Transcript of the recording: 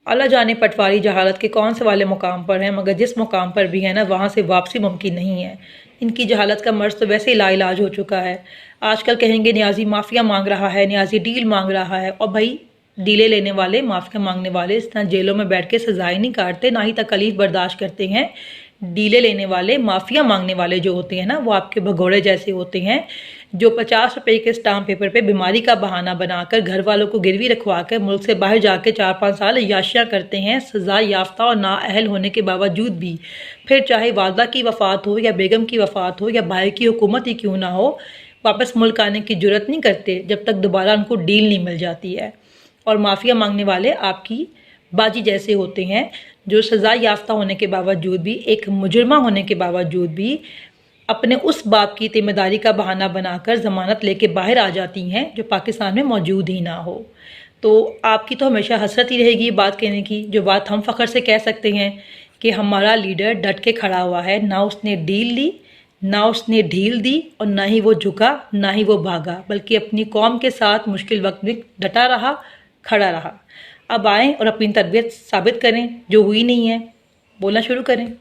अल्लाह जाने पटवारी जहालत के कौन से वाले मुकाम पर हैं, मगर जिस मुकाम पर भी है ना वहाँ से वापसी मुमकिन नहीं है। इनकी जहालत का मर्ज तो वैसे ही लाइलाज हो चुका है। आजकल कहेंगे न्याजी माफिया मांग रहा है, न्याजी डील मांग रहा है, और भाई डीले लेने वाले, माफिया मांगने वाले इस तरह जेलों में बैठ के सजाएं नहीं काटते, ना ही तकलीफ बर्दाश्त करते हैं। डीले लेने वाले, माफिया मांगने वाले जो होते हैं ना, वो आपके भगोड़े जैसे होते हैं, जो 50 रुपए के स्टाम्प पेपर पे बीमारी का बहाना बनाकर घर वालों को गिरवी रखवा कर मुल्क से बाहर जाके 4-5 साल याशियाँ करते हैं, सजा याफ्ता और नाअहल होने के बावजूद भी। फिर चाहे वालदा की वफ़ात हो या बेगम की वफ़ात हो या भाई की हुकूमत ही क्यों ना हो, वापस मुल्क आने की जुर्रत नहीं करते जब तक दोबारा उनको डील नहीं मिल जाती है। और माफिया मांगने वाले आपकी बाजी जैसे होते हैं, जो सजा याफ्ता होने के बावजूद भी, एक मुजरिमा होने के बावजूद भी अपने उस बाप की जिम्मेदारी का बहाना बनाकर ज़मानत लेके बाहर आ जाती हैं जो पाकिस्तान में मौजूद ही ना हो। तो आपकी तो हमेशा हसरत ही रहेगी बात कहने की, जो बात हम फ़ख्र से कह सकते हैं कि हमारा लीडर डट के खड़ा हुआ है, ना उसने डील ली, ना उसने ढील दी, और ना ही वो झुका, ना ही वो भागा, बल्कि अपनी कौम के साथ मुश्किल वक्त में डटा रहा, खड़ा रहा। अब आएँ और अपनी तरबियत साबित करें, जो हुई नहीं है। बोलना शुरू करें।